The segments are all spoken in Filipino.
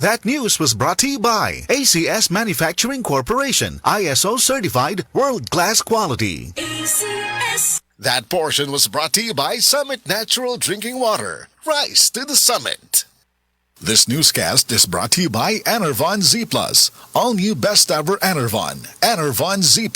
That news was brought to you by ACS Manufacturing Corporation, ISO certified world-class quality. ACS. That portion was brought to you by Summit Natural Drinking Water. Rise to the summit. This newscast is brought to you by Enervon Z+. All new best ever Enervon. Enervon Z+.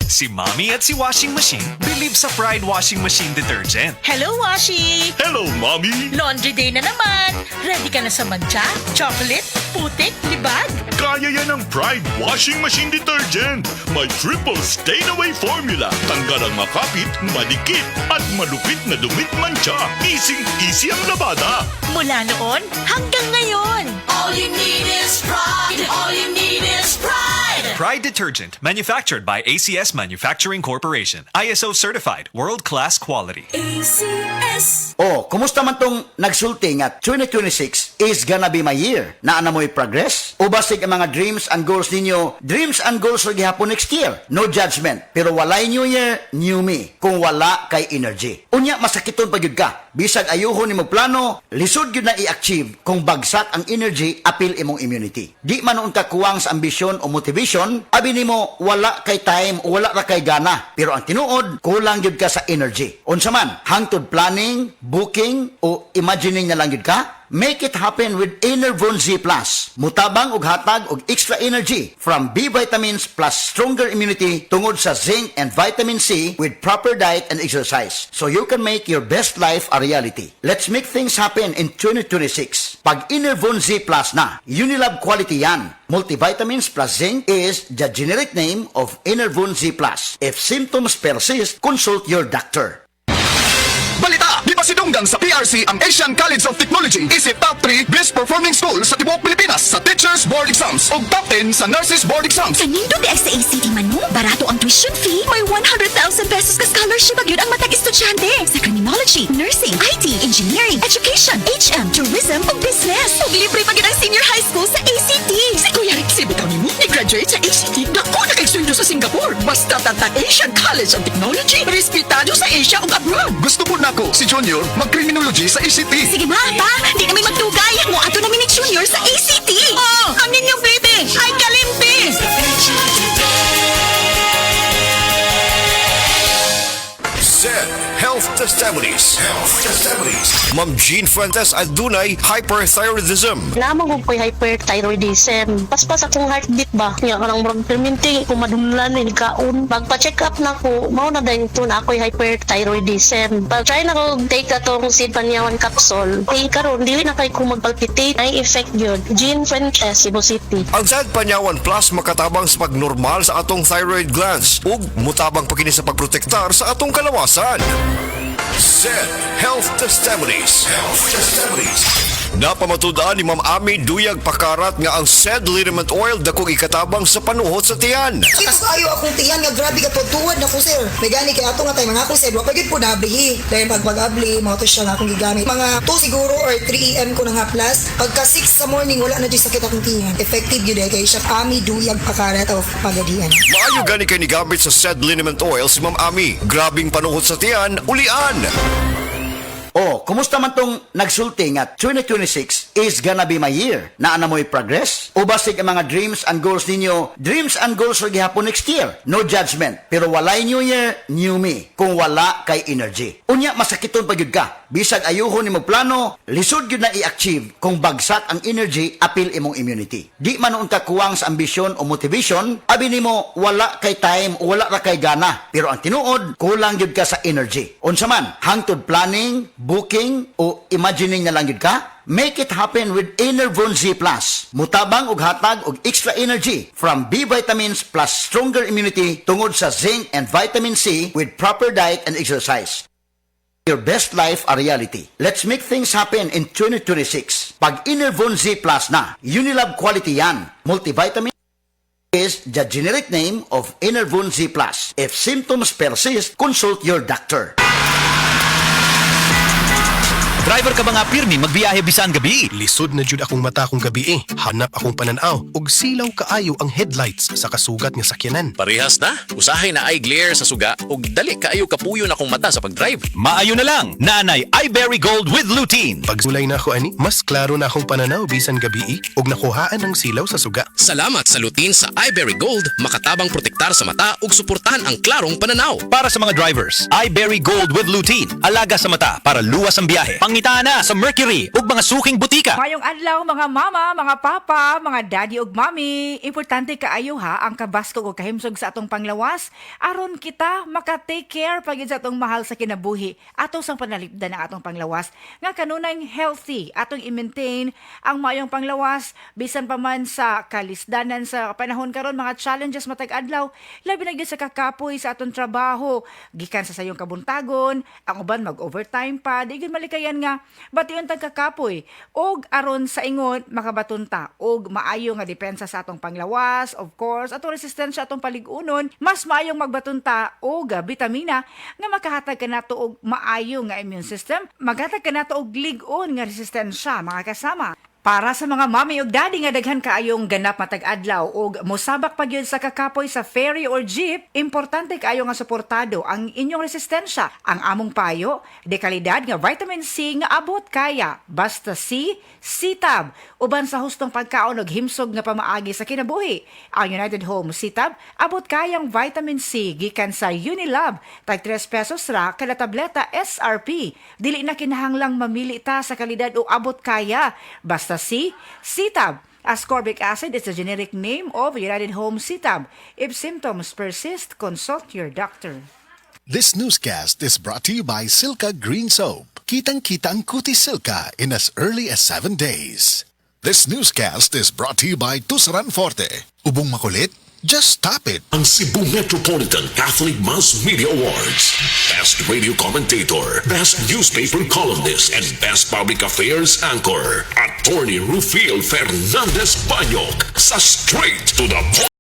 Si Mommy at si Washing Machine believe sa Pride Washing Machine Detergent. Hello, Washi! Hello, Mommy! Laundry day na naman! Ready ka na sa mancha, chocolate, putik, libag? Kaya yan ang Pride Washing Machine Detergent. May triple stain-away formula. Tanggal ang makapit, madikit, at malupit na dumit mancha. Easy ang labada. Mula noon hanggang ngayon. All you need is pride. All you need is pride. Pride Detergent, manufactured by ACS Manufacturing Corporation. ISO certified, world-class quality. ACS. Oh, kumusta man tong nagsulti nga 2026 is gonna be my year? Naana mo'y progress? O basig ang mga dreams and goals ninyo? Dreams and goals rin gihapon next year. No judgment. Pero walay new year, new me. Kung wala kay energy. Unya, masakiton pa yun ka. Bisag ayuhon ni mo plano, lisod yun na i-achieve kung bagsak ang energy, apil imong immunity. Di man noon ka kuwang sa ambisyon o motivation, abi nimo wala kay time o wala ra kay gana. Pero ang tinuod, kulang yun ka sa energy. Unsa man, hangtod planning, booking, o imagining na lang yun ka? Make it happen with Enervon Z+. Mutabang og hatag og extra energy from B vitamins plus stronger immunity tungod sa zinc and vitamin C with proper diet and exercise. So you can make your best life a reality. Let's make things happen in 2026. Pag Enervon Z+ na, Unilab quality yan. Multivitamins plus zinc is the generic name of Enervon Z+. If symptoms persist, consult your doctor. Balita! Di ba sinunggang sa PRC ang Asian College of Technology isip top 3 best performing school sa tibuok Pilipinas sa Teachers Board Exams o top 10 sa Nurses Board Exams. Kanindo di ay sa ACT man mo? Barato ang tuition fee. May 100,000 pesos ka scholarship agad ang matag estudyante sa criminology, nursing, IT, engineering, education, HM, tourism o business. Ug libre pa gid ang senior high school sa ACT. Si Kuya Rick Sibitaw ni mo, ni-graduate sa ACT. Dako na kay sweldo sa Singapore. Basta tatag Asian College of Technology. Respetado sa Asia ug abroad. Gusto po nako si Junior mag-criminology sa ACT. Sige ma, pa. Di kami magdugay. Mo ato namin ni Junior sa ACT. Oh, ang ninyong baby! Ay kalimpi! Said Health Testimonies. Health Testimonies. Ma'am Jean Fuentes adunay hyperthyroidism. Lamang ko ko'y hyperthyroidism. Paspas akong heartbeat ba? Kaya ka lang murag perminti kung madumlan ni kaon. Magpa-check up na ko, mao na dahil ito na ako'y hyperthyroidism. Pag-try na ko take atong Sid Panyawan capsule. Karon, dili na kay kung magpalpitate. Ay effect yun. Jean Fuentes, Cebu City. Ang Sad Panyawan Plus makatabang sa pagnormal sa atong thyroid glands ug mutabang pa kini sa pagprotektar sa atong kalawasan. Said Health Testimonies. Health Testimonies. Napamatudaan ni Ma'am Ami Duyag Pakarat nga ang said liniment oil dakong ikatabang sa panuhot sa tiyan. Mas ayo akong tiyan nga grabe ka tuwad na ko sir. May gani kay ato nga tay mga ako sir, wa pagid po nablihi. Dahil pag-abli, mga to siya nga akong gigamit. Mga 2 siguro or 3 AM ko na nga plus. Pagka 6 sa morning wala na di sakit akong tiyan. Effective yun kay siya Ami Duyag Pakarat of Pagadian. Maayo gani kay ni gamit sa said liniment oil si Ma'am Ami. Grabing panuhot sa tiyan, ulian. Oh, kumusta man tong nagsulti nga 2026 is gonna be my year? Naana mo'y progress? O basig ang mga dreams and goals ninyo? Dreams and goals rin gihapon next year. No judgment. Pero walay new year, new me. Kung wala kay energy. Unya, masakiton pa yun ka. Bisag ayuhon ni mo plano, lisod yun na i-achieve kung bagsak ang energy, apil imong immunity. Di man noon ka kuwang sa ambisyon o motivation, abi nimo wala kay time o wala ra kay gana. Pero ang tinuod, kulang yun ka sa energy. Unsa man, hangtod planning, booking, o imagining na lang yun ka? Make it happen with Enervon Z+. Mutabang og hatag og extra energy from B vitamins plus stronger immunity tungod sa zinc and vitamin C with proper diet and exercise. Your best life a reality. Let's make things happen in 2026. Pag Enervon Z+ na, Unilab quality yan. Multivitamin is the generic name of Enervon Z+. If symptoms persist, consult your doctor. Driver ka ba nga pirmi magbiyahe bisan gabi? Lisod na jud akong mata kong gabi eh. Hanap akong pananaw og silaw kaayo ang headlights sa kasugat nga sakyanan. Parehas na. Usahay na ay glare sa suga ug dali kaayo kapuyo na akong mata sa pagdrive. Maayo na lang, nanay iBerry Gold with lutein. Pagsulay na ako ani, mas klaro na akong pananaw bisan gabi eh, og nakuhaan ng silaw sa suga. Salamat sa lutein sa iBerry Gold, makatabang protektar sa mata ug suportahan ang klarong pananaw. Para sa mga drivers, iBerry Gold with lutein. Alaga sa mata para luwas ang biyahe. Pangita na sa Mercury ug mga suking butika. Mayong adlaw mga mama, mga papa, mga daddy ug mami. Importante kaayo ha ang kabaskog o kahimsog sa atong panglawas aron kita maka-take care pagid sa atong mahal sa kinabuhi ato sang panalipdan ang atong panglawas nga kanunay healthy atong i-maintain ang mayong panglawas bisan pa man sa kalisdanan sa panahon karon mga challenges matag adlaw labi na gyud sa kakapoy sa atong trabaho gikan sa sayong kabuntagon ang uban mag-overtime pa di gyud malikayan nga bation tag kakapoy og aron sa ingon makabatunta og maayo nga depensa sa atong panglawas of course atong resistensya atong paligunon mas maayong magbatunta og bitamina nga makahatag kanato og maayo nga immune system maghatag kanato og lig-on nga resistensya mga kasama. Para sa mga mami ug daddy nga daghan kaayong ganap matag adlaw ug mosabak pa gyud sa kakapoy sa ferry or jeep, importante kaayo nga suportado ang inyong resistensya. Ang among payo, dekalidad nga vitamin C nga abot kaya, basta C, C-Tab, uban sa hustong pagkaon ug himsog nga pamaagi sa kinabuhi. Ang United Home C-Tab abot kayang vitamin C gikan sa Unilab, tag 3 pesos ra kada tableta SRP. Dili na kinahanglang mamili ta sa kalidad o abot kaya, basta C, C-Tab. Ascorbic acid is the generic name of United Home C-Tab. If symptoms persist, consult your doctor. This newscast is brought to you by Silka Green Soap. Kitang-kita ang kutis Silka in as early as 7 days. This newscast is brought to you by Tusaran Forte. Ubong makulit? Just tap it. Ang Cebu Metropolitan Catholic Mass Media Awards. Best Radio Commentator, Best Newspaper Columnist, and Best Public Affairs Anchor. Attorney Rufiel Fernandez Banyok sa Straight to the Point.